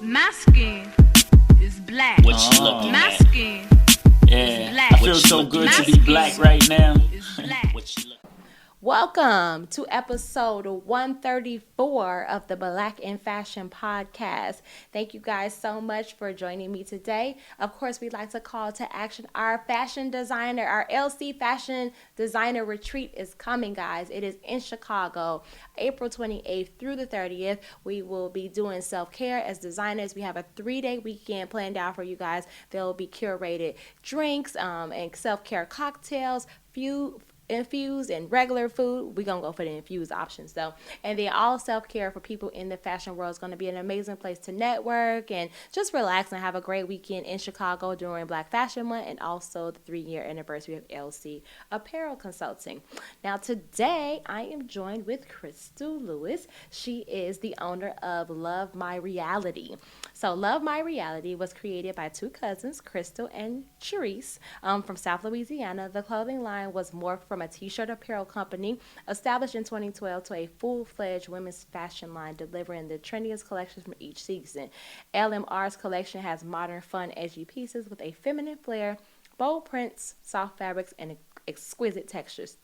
My skin is black. What you looking My at? skin Yeah, is black. I feel so good to be black right now. Is black. What you look- Welcome to episode 134 of the Black in Fashion podcast. Thank you guys so much for joining me today. Of course, we'd like to call to action our fashion designer, our LC fashion designer retreat is coming, guys. It is in Chicago, April 28th through the 30th. We will be doing self-care as designers. We have a 3-day weekend planned out for you guys. There will be curated drinks and self-care cocktails, infused and regular food. We're gonna go for the infused options though. And then all self-care for people in the fashion world is going to be an amazing place to network and just relax and have a great weekend in Chicago during Black Fashion Month and also the 3-year anniversary of LC Apparel Consulting. Now today I am joined with Crystal Lewis. She is the owner of Love My Reality. So Love My Reality was created by two cousins, Crystal and Charisse, from South Louisiana. The clothing line was morphed from a t-shirt apparel company established in 2012 to a full-fledged women's fashion line delivering the trendiest collections from each season. LMR's collection has modern, fun, edgy pieces with a feminine flair, bold prints, soft fabrics, and exquisite textures.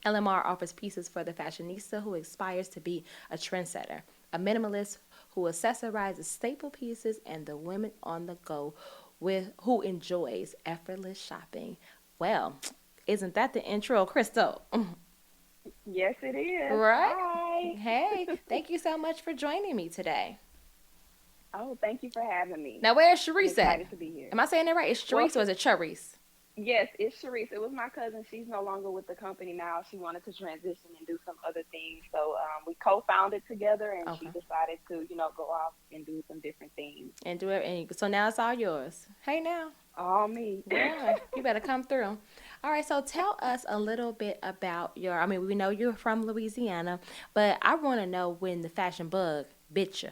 LMR offers pieces for the fashionista who aspires to be a trendsetter, a minimalist who accessorizes staple pieces, and the women on the go who enjoys effortless shopping. Well, isn't that the intro, Crystal? Yes, it is. Right? Hi. Hey, thank you so much for joining me today. Oh, thank you for having me. Now, where's I'm Charisse at? excited to be here. Am I saying that right? It's Well, Charisse or is it Charisse? yes, it's Sharice. It was my cousin. She's no longer with the company now. She wanted to transition and do some other things. So we co-founded together, and she Okay. decided to, go off and do some different things. And do it. And so now it's all yours. Hey, now. All me. Yeah, you better come through. All right, so tell us a little bit about I mean, we know you're from Louisiana, but I want to know when the fashion bug bit you.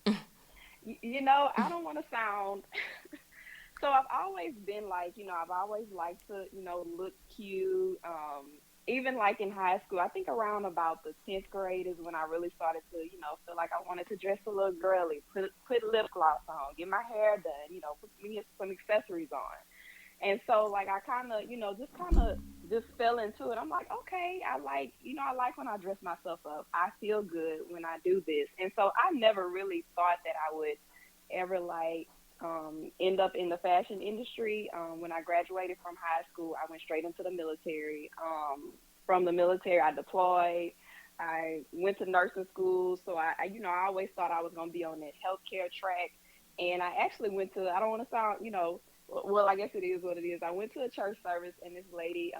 I don't want to sound. So I've always been like, I've always liked to, look cute. Even like in high school, I think around about the 10th grade is when I really started to, feel like I wanted to dress a little girly, put lip gloss on, get my hair done, put me some accessories on. And so like I kind of, just fell into it. I'm like, okay, I like when I dress myself up. I feel good when I do this. And so I never really thought that I would ever end up in the fashion industry. When I graduated from high school, I went straight into the military. From the military, I deployed. I went to nursing school. So I always thought I was going to be on that healthcare track. And I actually went to, I don't want to sound, well, I guess it is what it is. I went to a church service and this lady,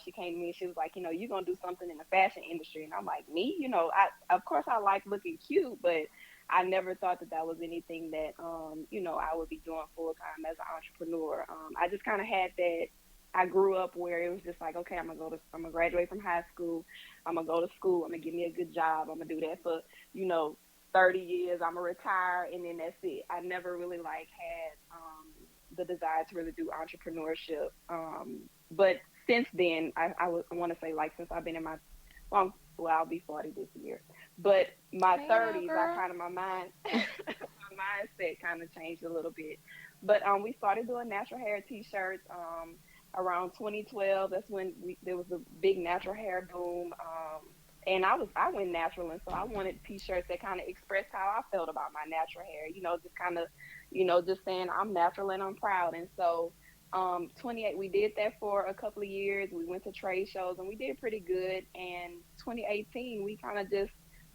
she came to me and she was like, you're going to do something in the fashion industry. And I'm like, me? Of course I like looking cute, but I never thought that was anything that, I would be doing full time as an entrepreneur. I just kind of had that. I grew up where it was just like, okay, I'm gonna graduate from high school. I'm gonna go to school. I'm gonna get me a good job. I'm gonna do that for, 30 years. I'm gonna retire, and then that's it. I never really had the desire to really do entrepreneurship. But since then, I want to say since I've been in my I'll be 40 this year. But my Hey, 30s, girl. my mindset kind of changed a little bit. But we started doing natural hair T-shirts around 2012. That's when there was a big natural hair boom. And I went natural, and so I wanted T-shirts that kind of expressed how I felt about my natural hair. Just kind of, just saying I'm natural and I'm proud. And so 28, we did that for a couple of years. We went to trade shows and we did pretty good. And 2018, we kind of just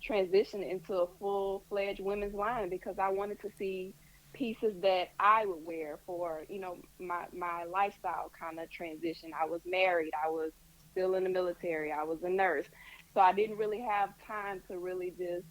transitioned into a full-fledged women's line because I wanted to see pieces that I would wear for, my lifestyle kind of transition. I was married. I was still in the military. I was a nurse. So I didn't really have time to really just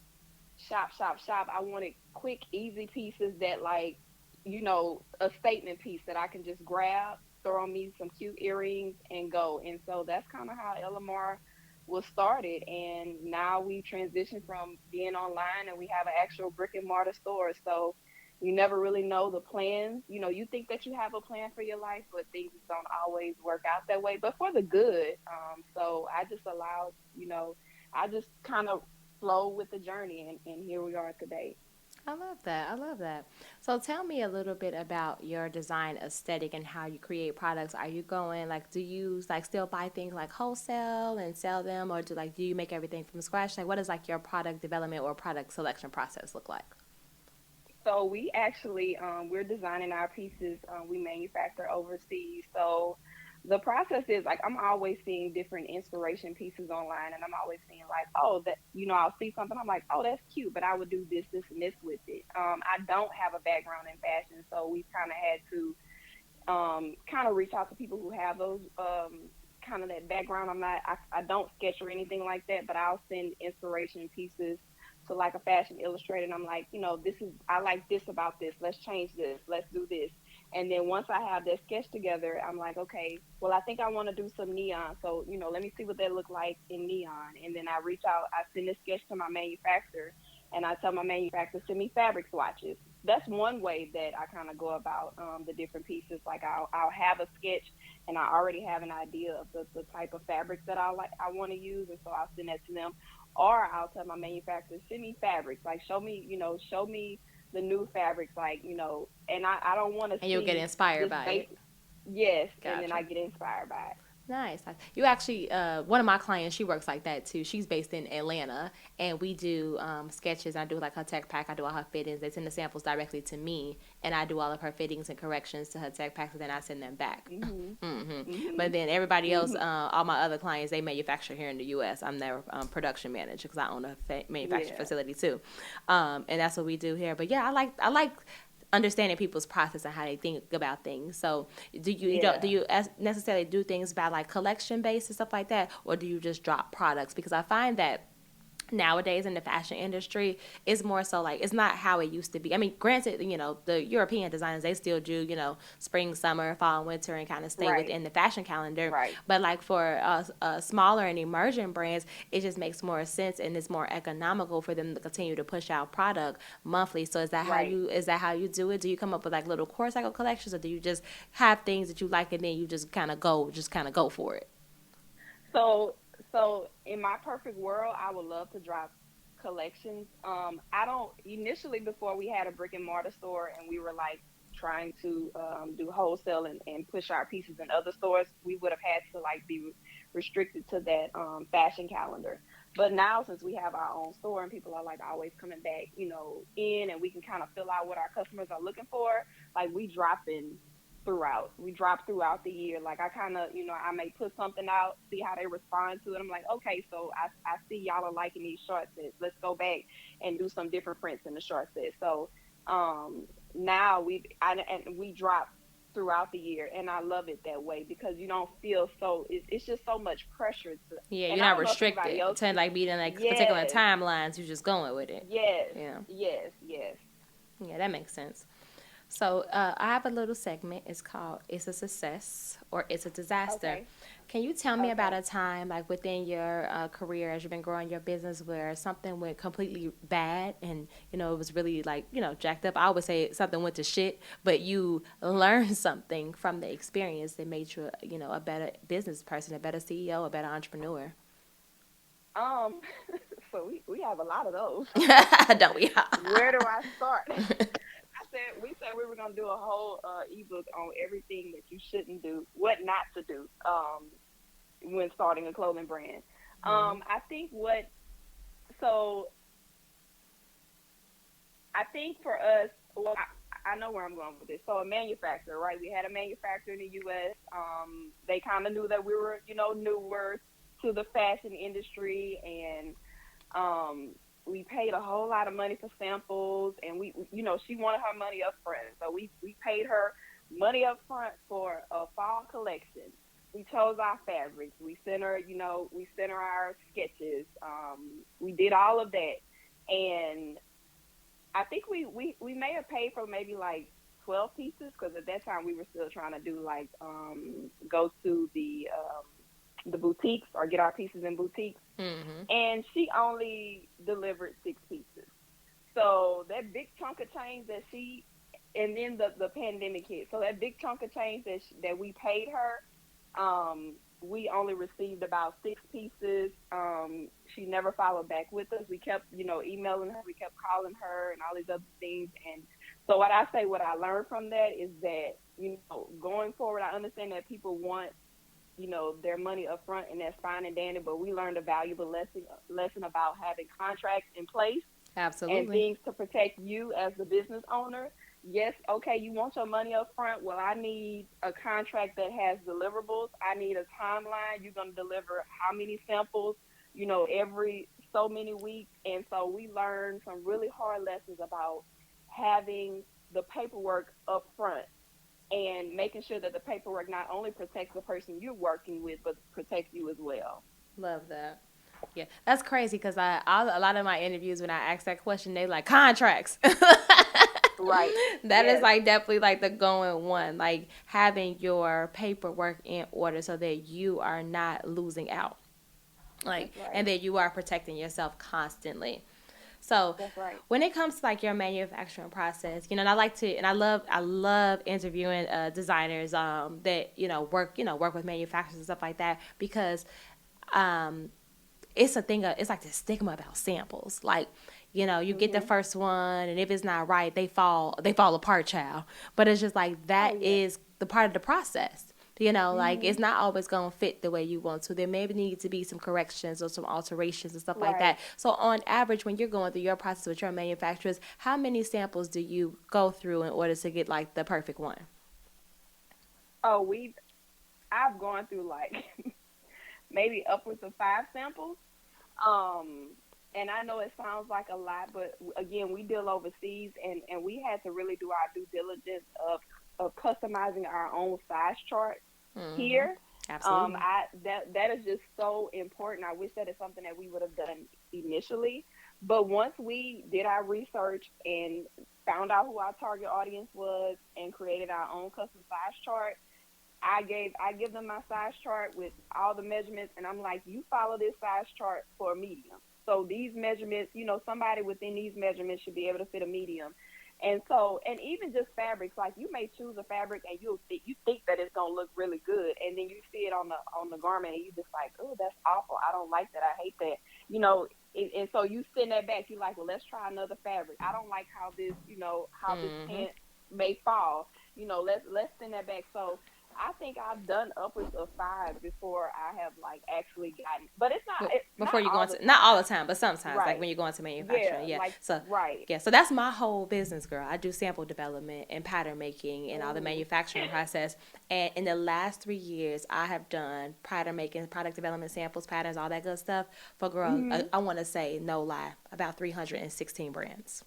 shop. I wanted quick, easy pieces that a statement piece that I can just grab, throw on me some cute earrings and go. And so that's kind of how LMR was started. And now we transitioned from being online and we have an actual brick and mortar store. So you never really know the plans. You think that you have a plan for your life, but things don't always work out that way, but for the good. So I just allowed, I just kind of flow with the journey, and here we are today. I love that. I love that. So tell me a little bit about your design aesthetic and how you create products. Are you going like do you like still buy things like wholesale and sell them, or do you make everything from scratch? Like what does like your product development or product selection process look like? So we actually we're designing our pieces. We manufacture overseas. So the process is like I'm always seeing different inspiration pieces online, and I'm always seeing like, oh, that I'll see something. I'm like, oh, that's cute, but I would do this, this, and this with it. I don't have a background in fashion, so we've kind of had to kind of reach out to people who have those kind of that background. I don't sketch or anything like that, but I'll send inspiration pieces to like a fashion illustrator, and I'm like, this is I like this about this. Let's change this. Let's do this. And then once I have that sketch together, I'm like, okay, well, I think I want to do some neon. So, let me see what that look like in neon. And then I reach out, I send a sketch to my manufacturer, and I tell my manufacturer, send me fabric swatches. That's one way that I kind of go about the different pieces. Like I'll have a sketch, and I already have an idea of the type of fabrics that I want to use, and so I'll send that to them. Or I'll tell my manufacturer, send me fabrics, like show me the new fabrics, like and I don't want to And you'll get see inspired this by base. it. Yes, and then Gotcha. I get inspired by it. Nice. You actually, one of my clients, she works like that too. She's based in Atlanta, and we do sketches. I do like her tech pack. I do all her fittings. They send the samples directly to me, and I do all of her fittings and corrections to her tech packs, and then I send them back. Mhm. But Mhm. then everybody else, Mhm. all my other clients, they manufacture here in the U.S. I'm their production manager because I own a manufacturing Yeah. facility too, and that's what we do here. But yeah, I like understanding people's process and how they think about things. So you don't do Yeah. you necessarily do things by like collection based and stuff like that, or do you just drop products? Because I find that nowadays in the fashion industry it's more so like it's not how it used to be. I mean, granted, the European designers, they still do spring, summer, fall, and winter, and kind of stay Right. within the fashion calendar. Right. But like for smaller and emerging brands, it just makes more sense and it's more economical for them to continue to push out product monthly. So Right. is that how you do it? Do you come up with like little core cycle collections, or do you just have things that you like and then you just kind of go for it? So, so in my perfect world, I would love to drop collections. I don't initially before we had a brick and mortar store and we were like trying to do wholesale and push our pieces in other stores, we would have had to like be restricted to that fashion calendar. But now since we have our own store and people are like always coming back, in and we can kind of fill out what our customers are looking for, like we drop throughout the year. Like I kind of, I may put something out, see how they respond to it. I'm like, okay, so I see y'all are liking these short sets. Let's go back and do some different prints in the short set. So now and we drop throughout the year, and I love it that way because you don't feel so. It's just so much pressure to. Yeah, you're And I not don't know if anybody restricted else. to like being in like particular Yes, timelines. You're just going with it. yes, Yeah, yes, yes. yeah, that makes sense. So I have a little segment. It's called "It's a Success" or "It's a Disaster." Okay, Can you tell me about okay. a time, like within your career as you've been growing your business, where something went completely bad and it was really like jacked up? I always say something went to shit, but you learned something from the experience that made you, a better business person, a better CEO, a better entrepreneur. Um, so we have a lot of those. Don't we Where do I start? We said we were gonna do a whole ebook on everything that you shouldn't do, what not to do, when starting a clothing brand. I think so I think for us, well, I know where I'm going with this. So a manufacturer, right? We had a manufacturer in the U.S. They kind of knew that we were, newer to the fashion industry, and we paid a whole lot of money for samples, and she wanted her money up front, so we paid her money up front for a fall collection. We chose our fabrics. We sent her our sketches. We did all of that, and I think we may have paid for maybe like 12 pieces because at that time we were still trying to do like go to the boutiques or get our pieces in boutiques, Mm-hmm. and she only delivered 6 pieces. So that big chunk of change that she, and then the pandemic hit. So that big chunk of change that we paid her, we only received about 6 pieces. She never followed back with us. We kept, emailing her. We kept calling her and all these other things. And so what I learned from that is that, going forward, I understand that people want, their money up front, and that's fine and dandy, but we learned a valuable lesson about having contracts in place and Absolutely. things to protect you as the business owner. Yes, okay, you want your money up front. Well, I need a contract that has deliverables. I need a timeline. You're going to deliver how many samples, every so many weeks. And so we learned some really hard lessons about having the paperwork up front and making sure that the paperwork not only protects the person you're working with, but protects you as well. Love that. Yeah, that's crazy because a lot of my interviews when I ask that question, they like contracts. Right. That is Yes. like definitely like the going one, like having your paperwork in order so that you are not losing out, like, That's right. and that you are protecting yourself constantly. So That's right. when it comes to like your manufacturing process, and I love interviewing designers that work with manufacturers and stuff like that because um it's like the stigma about samples. Like, you get the Mhm. first one and if it's not right, they fall apart, child. But it's just like Oh that yeah. is the part of the process. Like it's Mhm. not always going to fit the way you want to. There maybe need to be some corrections or some alterations and stuff like Right. that. So on average, when you're going through your process with your manufacturers, how many samples do you go through in order to get like the perfect one? Oh, I've gone through like maybe upwards of 5 samples. Um, and I know it sounds like a lot, but again, we deal overseas, and we had to really do our due diligence of customizing our own size chart Mm-hmm. here. Absolutely. That is just so important. I wish that is something that we would have done initially, but once we did our research and found out who our target audience was and created our own custom size chart, I give them my size chart with all the measurements, and I'm like, you follow this size chart for a medium. So these measurements, somebody within these measurements should be able to fit a medium. And even just fabrics, like you may choose a fabric and you think that it's gonna look really good, and then you see it on the garment and you just like, oh, that's awful. I don't like that. I hate that. And so you send that back. You're like, well, let's try another fabric. I don't like how this Mm-hmm. pant may fall. Let's send that back. So I think I've done upwards of 5 before I have like actually gotten, but it's not Before you go all the into, not all the time. time, but sometimes, like Right. when you go into manufacturing, Yeah. yeah. Like So right. yeah, so that's my whole business, girl. I do sample development and pattern making and all the Ooh. manufacturing process. And in the last 3 years, I have done pattern making, product development, samples, patterns, all that good stuff for, girl, Mhm. I want to say, no lie, about 316 brands.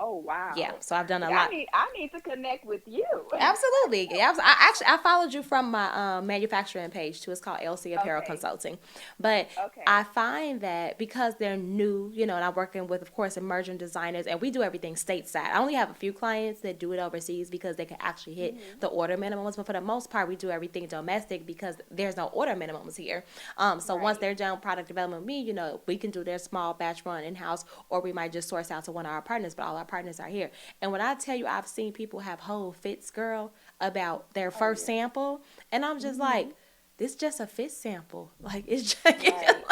Oh Yeah, wow. so I've done See, a I lot. need I need to connect with you. Absolutely. Yeah, I followed you from my manufacturing page too. It's called LC Apparel Okay. Consulting. But Okay. I find that because they're new, and I'm working with, of course, emerging designers, and we do everything stateside. I only have a few clients that do it overseas because they can actually hit Mhm. the order minimums. But for the most part, we do everything domestic because there's no order minimums here. So once Right. they're done product development with me, we can do their small batch run in house, or we might just source out to one of our partners. But all our partners are here. And when I tell you, I've seen people have whole fits, girl, about their Oh first yeah. sample, and I'm just like, Mhm. this just a fit sample. Like it's just, Right.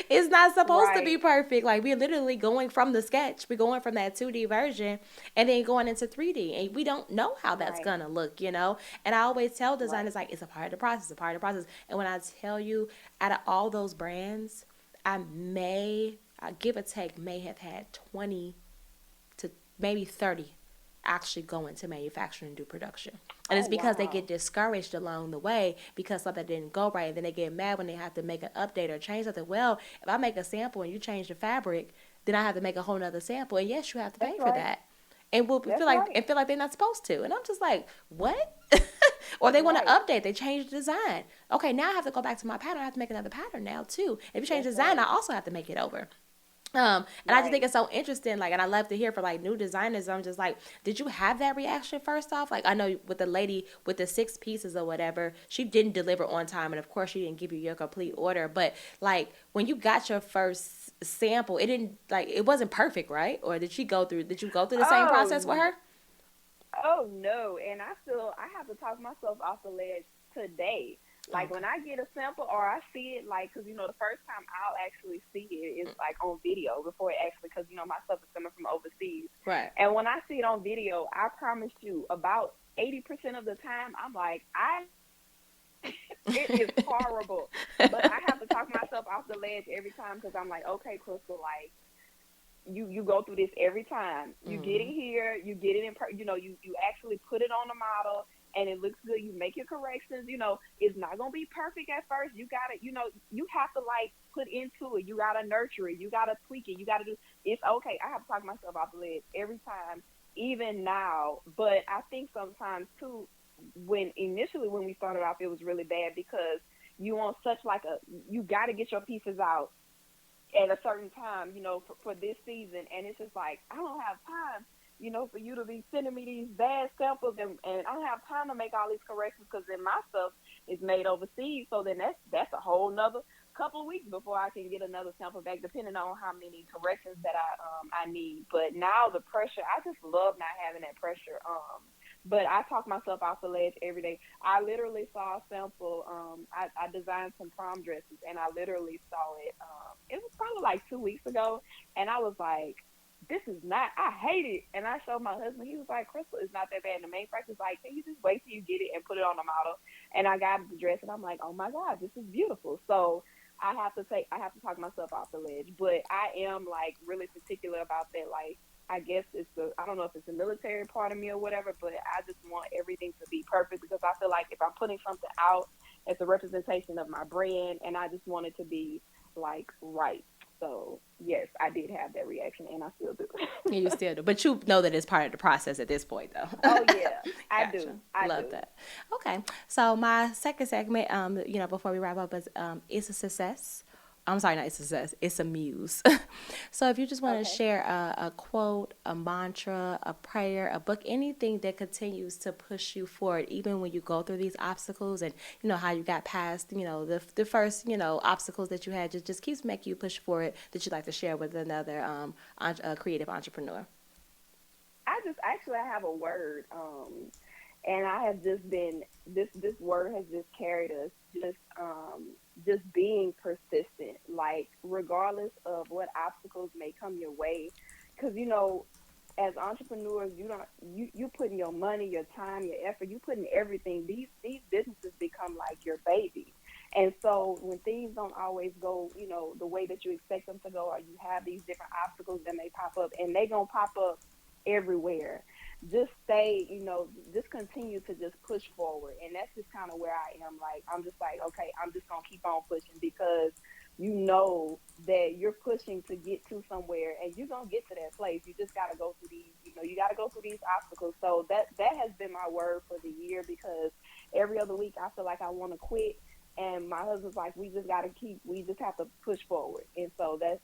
it's not supposed to be Right. perfect. Like we're literally going from the sketch, we're going from that 2D version, and then going into 3D, and we don't know how that's Right. gonna look. And I always tell Right. designers like it's a part of the process, a part of the process. And when I tell you, out of all those brands, I give or take, may have had 20 to maybe 30 actually go into manufacturing and do production. And Oh it's because they wow. get discouraged along the way because something didn't go right. And then they get mad when they have to make an update or change something. Well, if I make a sample and you change the fabric, then I have to make a whole nother sample. And yes, you have to pay That's for right. that. And we'll That's and right. feel like they're not supposed to. And I'm just like, what? Or they want to Right. update, they change the design. Okay, now I have to go back to my pattern. I have to make another pattern now too. If you change the That's design, I right. also have to make it over. And I just think Right. it's so interesting, like, and I love to hear from like new designers. I'm just like, did you have that reaction first off? Like, I know with the lady with the 6 pieces or whatever, she didn't deliver on time, and of course, she didn't give you your complete order. But like, when you got your first sample, it wasn't perfect, right? Or did you go through the same process with Oh her? Oh no, and I have to talk myself off the ledge today. Like Okay. when I get a sample or I see it, like, cause the first time I'll actually see it is like on video before it actually, cause my stuff is coming from overseas, Right. and when I see it on video, I promise you, about 80% of the time, I'm like, it is horrible, but I have to talk myself off the ledge every time because I'm like, okay, Crystal, like you go through this every time. You get it here, you get it you actually put it on the model and it looks good. You make your corrections. It's not gonna be perfect at first. You gotta, you have to like put into it. You gotta nurture it. You gotta tweak it. You gotta do. It's okay. I have to talk myself off the ledge every time, even now. But I think sometimes too, when we started off, it was really bad because you want such like you got to get your pieces out at a certain time, for this season. And it's just like, I don't have time, for you to be sending me these bad samples and I don't have time to make all these corrections because then my stuff is made overseas. So then that's a whole nother couple of weeks before I can get another sample back, depending on how many corrections that I need. But now the pressure, I just love not having that pressure. But I talk myself off the ledge every day. I literally saw a sample. I designed some prom dresses, and I literally saw it. It was probably like 2 weeks ago, and I was like, "This is not. I hate it." And I showed my husband. He was like, "Crystal, it's not that bad." And the main practice was like, "Can you just wait till you get it and put it on the model?" And I got the dress, and I'm like, "Oh my God, this is beautiful." So I have to talk myself off the ledge, but I am like really particular about that. Like, I guess I don't know if it's a military part of me or whatever, but I just want everything to be perfect because I feel like if I'm putting something out, it's a representation of my brand, and I just want it to be like right. So yes, I did have that reaction, and I still do. You still do, but you know that it's part of the process at this point, though. Oh yeah, I Gotcha. do. I Love do. that. Okay, so my second segment, before we wrap up, is it's a success. I'm sorry, not it's a success. It's a muse. So if you just want to Okay. share a quote, a mantra, a prayer, a book, anything that continues to push you forward, even when you go through these obstacles, and how you got past, the first, obstacles that you had, just keeps making you push forward. That you'd like to share with another creative entrepreneur. I have a word, and I have just been this word has just carried us, just being persistent, like regardless of what obstacles may come your way, because as entrepreneurs, you putting your money, your time, your effort, you putting everything. These businesses become like your baby. And so when things don't always go, the way that you expect them to go, or you have these different obstacles that may pop up, and they gonna pop up everywhere. Just stay, just continue to just push forward. And that's just kind of where I am. Like, I'm just like, okay, I'm just gonna keep on pushing because that you're pushing to get to somewhere, and you're gonna get to that place. You just gotta go through these, you gotta go through these obstacles. So that has been my word for the year, because every other week I feel like I want to quit, and my husband's like, we just have to push forward. And so that's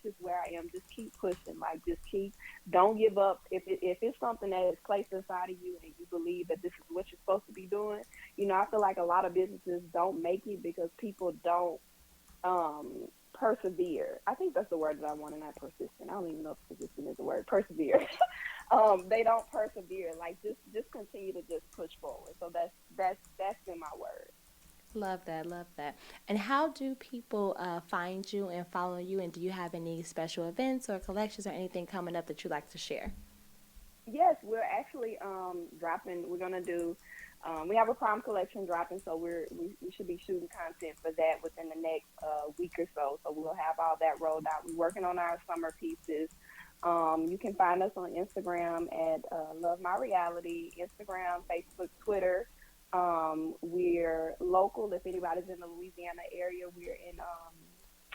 just where I am. Just keep pushing, like just keep, don't give up. If it's something that is placed inside of you and you believe that this is what you're supposed to be doing, I feel like a lot of businesses don't make it because people don't persevere. I think that's the word that I wanted, not persistent. I don't even know if persistent is the word. Persevere. They don't persevere. Like, just continue to just push forward. So that's been my word. Love that, love that. And how do people find you and follow you? And do you have any special events or collections or anything coming up that you'd like to share? Yes, we're actually dropping. We're gonna do. We have a prom collection dropping, so we should be shooting content for that within the next week or so. So we'll have all that rolled out. We're working on our summer pieces. You can find us on Instagram at Love My Reality, Instagram, Facebook, Twitter. We're local. If anybody's in the Louisiana area, we're in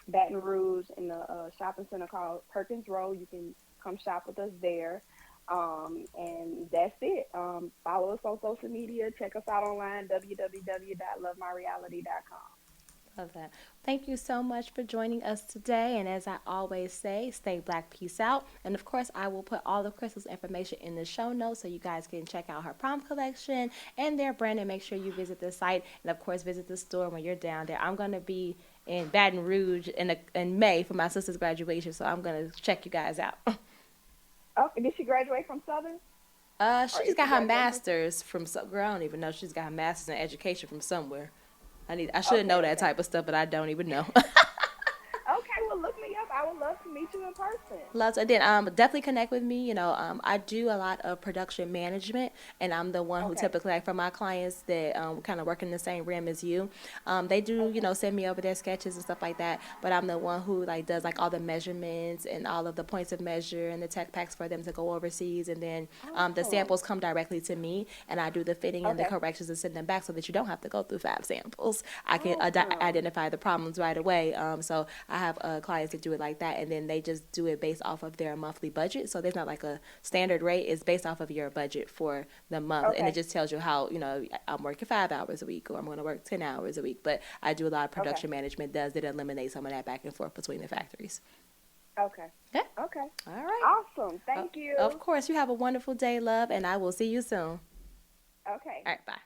Baton Rouge in the shopping center called Perkins Road. You can come shop with us there. And that's it. Follow us on social media. Check us out online, www.lovemyreality.com. Love that. Thank you so much for joining us today. And as I always say, stay black, peace out. And of course, I will put all of Crystal's information in the show notes so you guys can check out her prom collection and their brand, and make sure you visit the site. And of course, visit the store when you're down there. I'm going to be in Baton Rouge in May for my sister's graduation, so I'm going to check you guys out. Oh, did she graduate from Southern? Or She is just she got her graduating from? master's from some girl. I don't even know. She's got her master's in education from somewhere. I should know that Okay. type of stuff, but I don't even know. Okay, well, look me up. I would love to meet you in person. Lots. And then definitely connect with me. I do a lot of production management, and I'm the one who Okay. typically, like, for my clients that kind of work in the same realm as you, they do, Okay. send me over their sketches and stuff like that. But I'm the one who, like, does, like, all the measurements and all of the points of measure and the tech packs for them to go overseas. And then the Oh. samples come directly to me, and I do the fitting and the Okay. corrections and send them back so that you don't have to go through 5 samples. I can Awesome. identify the problems right away. So I have clients that do it like that, and then they just do it based off of their monthly budget. So there's not like a standard rate. It's based off of your budget for the month, and it Okay. just tells you how, I'm working 5 hours a week, or I'm going to work 10 hours a week. But I do a lot of Okay. production management. Does it eliminate some of that back and forth between the factories? Okay. Yeah. Okay. All right. Awesome. Thank you. Of course. You have a wonderful day, love, and I will see you soon. Okay. All right. Bye.